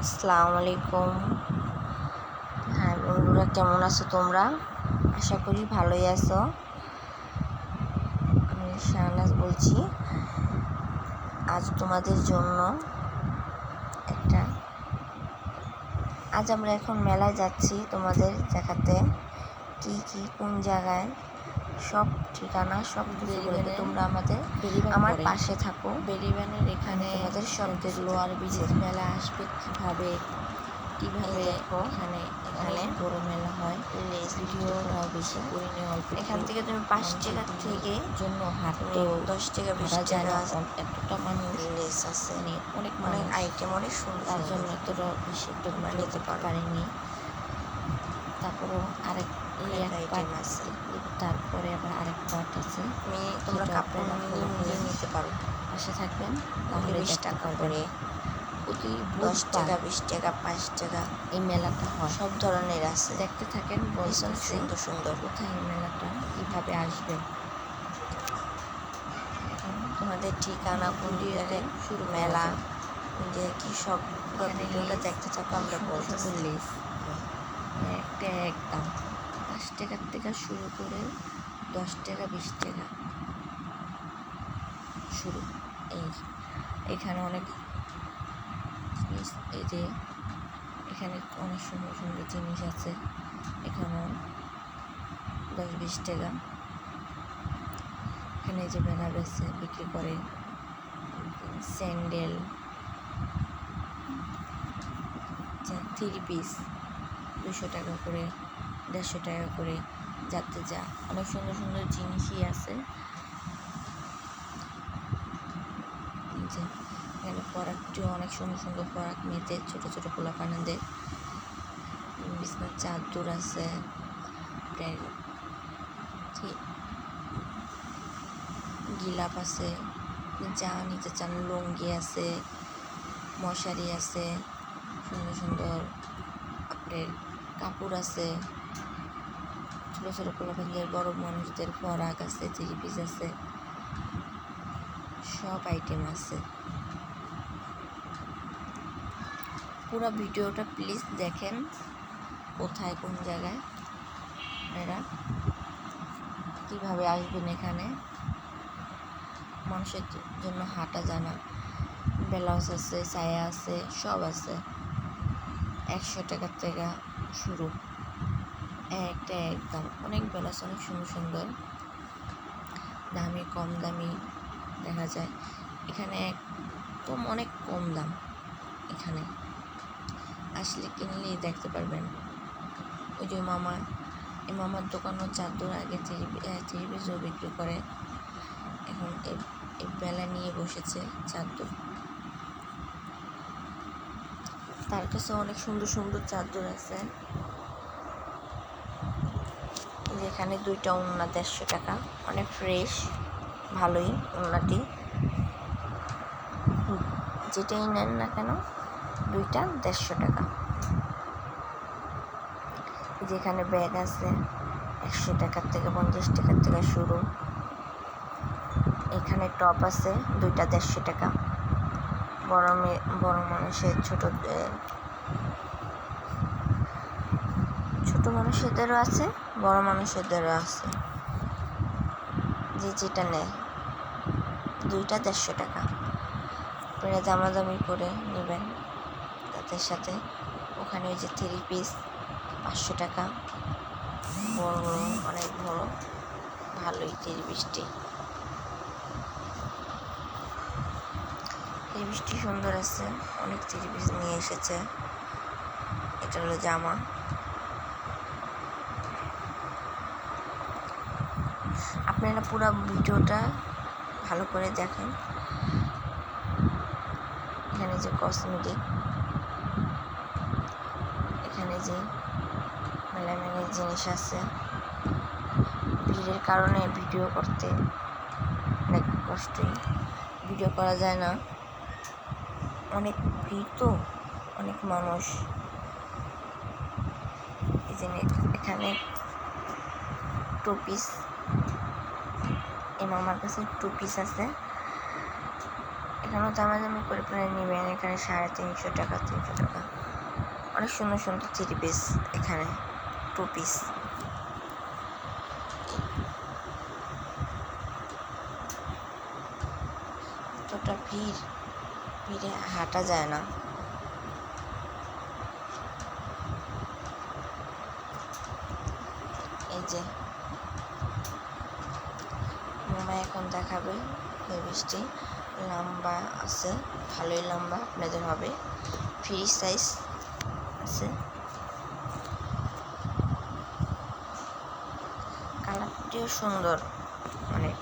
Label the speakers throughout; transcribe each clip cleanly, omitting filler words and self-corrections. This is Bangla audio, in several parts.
Speaker 1: আসসালামু আলাইকুম। হ্যাঁ বন্ধুরা, কেমন আছো তোমরা? আশা করি ভালোই আছো। আমি শাহনাজ বলছি। আজ তোমাদের জন্য একটা আজ আমরা এখন মেলায় যাচ্ছি তোমাদের দেখাতে, কি কোন জায়গায় সব ঠিকানা সব কিছু বলবো। তোমরা আমার পাশে থাকো।
Speaker 2: বেরিবানের এখানে
Speaker 1: তোমাদের সব
Speaker 2: লোয়ার ব্রিজের মেলা আসবে কিভাবে
Speaker 1: দেখো
Speaker 2: এখানে
Speaker 1: এখানে
Speaker 2: অনেক বড় মেলা হয়। ভিডিওটাও বেশি করিনি, অল্প
Speaker 1: এখান থেকে তুমি 5 টাকা থেকে
Speaker 2: জন্য
Speaker 1: তুমি 10 টাকা 20 টাকা
Speaker 2: এতটা মানুষ
Speaker 1: লেস আছে,
Speaker 2: অনেক
Speaker 1: অনেক আইটেম, অনেক সুন্দর
Speaker 2: তার জন্য এতটা বেশি একটু
Speaker 1: নিতে
Speaker 2: পারিনি। তারপরও আরেক
Speaker 1: আইটেম আছে।
Speaker 2: তারপরে আবার আরেক পার্ট আছে।
Speaker 1: তোমরা কাপড় নিয়ে নিতে পারো।
Speaker 2: পাশে থাকবেন,
Speaker 1: তাহলে 20 টাকা করে,
Speaker 2: প্রতি
Speaker 1: 10 টাকা 20 টাকা 5 টাকা
Speaker 2: এই মেলাটা হয়।
Speaker 1: সব ধরনের আছে।
Speaker 2: দেখতে থাকেন,
Speaker 1: ভীষণ সুন্দর সুন্দর।
Speaker 2: কোথায় এই মেলাটা, কীভাবে আসবেন,
Speaker 1: তোমাদের ঠিকানা কোন জায়গায় শুরু মেলা যে কি সব ভিডিওটা দেখতে থাকো। আমরা বলতেছি
Speaker 2: একটা একদম 5 টাকার থেকে শুরু করে 10 টাকা 20 টাকা শুরু। এখানে অনেক জিনিস, এই যে এখানে অনেক সুন্দর সুন্দর জিনিস আছে। এখানেও 10-20 টাকা। এখানে যে মেলা বেছে বিক্রি করে স্যান্ডেল, 3 পিস 200 টাকা করে, 150 টাকা করে, যাতে যা অনেক সুন্দর সুন্দর জিনিসই আছে। যে এখানে পরাকটিও অনেক সুন্দর সুন্দর পরাক, মেয়েদের ছোটো ছোটো পোলাপানাদের বিছনার চাদর আছে। গিলাপ আছে, যা নিতে চান, লুঙ্গি আছে, মশারি আছে, সুন্দর সুন্দর আপনার কাপড় আছে, ছোটো ছোটো পোলাপানদের, বড় মানুষদের ফরাক আছে, 3 পিস আছে, সব আইটেম আছে। পুরো ভিডিওটা প্লিজ দেখেন, কোথায় কোন জায়গায় আপনারা কীভাবে আসবেন। এখানে মানুষের জন্য হাঁটা জানা ব্লাউজ আছে, ছায়া আছে, সব আছে। 100 টাকার থেকে শুরু, একটা একদম অনেক ব্লাউজ, অনেক সুন্দর সুন্দর, দামি কম দামি দেখা যায়। এখানে একদম অনেক কম দাম। এখানে আসলে কিনলেই দেখতে পারবেন। ওই যে এই মামার দোকানও চাদর আগে 3 পিসও বিক্রি করে, এখন এই বেলা নিয়ে বসেছে চাদর। তার কাছে অনেক সুন্দর সুন্দর চাদর আছে। যেখানে 2টা ওড়না 150 টাকা, অনেক ফ্রেশ, ভালোই ওড়নাটি। যেটাই নেন না কেন 2টা 150 টাকা। যেখানে ব্যাগ আছে 100 টাকার থেকে 50 টাকার থেকে শুরু। এখানে টপ আছে 2টা 150 টাকা। বড় মানুষের ছোট মানুষেরদেরও আছে, বড় মানুষেরদেরও আছে। যেটা নেয় 2টা 150 টাকা। আপনারা দামাদামি করে নেবেন তাদের সাথে। ওখানে ওই যে 3 পিস 500 টাকা, বড় অনেক বড়, ভালোই 3 পিসটি। 3 পিসটি সুন্দর আছে, অনেক 3 পিস নিয়ে এসেছে। এটা হলো জামা। আপনারা পুরো ভিডিওটা ভালো করে দেখেন। এখানে যে কসমেটিক, এখানে যে মেলামেলার জিনিস আছে। ভিড়ের কারণে ভিডিও করতে অনেক কষ্টই, ভিডিও করা যায় না, অনেক ভিড় তো, অনেক মানুষ। এই যে এখানে 2 পিস, এই মামার কাছে 2 পিস আছে।
Speaker 1: এখানেও দামাদামি করে প্রায় নেবেন। এখানে 350 টাকা, 300 টাকা। অনেক সুন্দর সুন্দর 3 পিস, এখানে 2 পিস। এতটা ভিড়ে হাঁটা যায় না। এই যে মামা এখন দেখাবে লেভিসটি। লম্বা আছে, ভালোই লম্বা, আপনাদের হবে। ফ্রি সাইজ আছে। কালারটিও সুন্দর অনেক।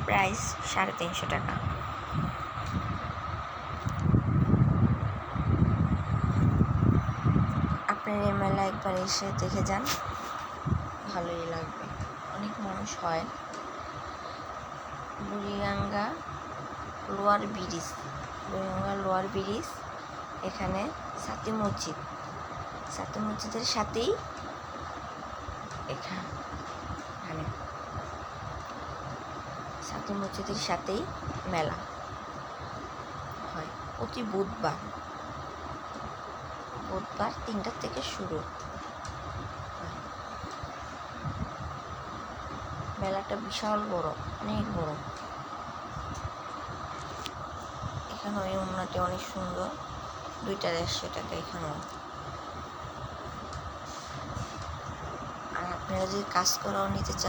Speaker 1: প্রাইস 350 টাকা। আপনার এই মেলা একবার এসে দেখে যান, ভালোই লাগবে। অনেক মানুষ হয়। বুড়িগঙ্গা লোয়ার ব্রিজ, এখানে সাতি মসজিদের সাথেই এখানে সাতি মসজিদের সাথেই মেলা হয় প্রতি বুধবার 3টা থেকে শুরু হয়। মেলাটা বিশাল বড়, অনেক বড়। এখানে ওই ওড়নাটি অনেক সুন্দর, 2টা 150 টাকা এখানেও। আর আপনারা যদি কাজ করাও নিতে চান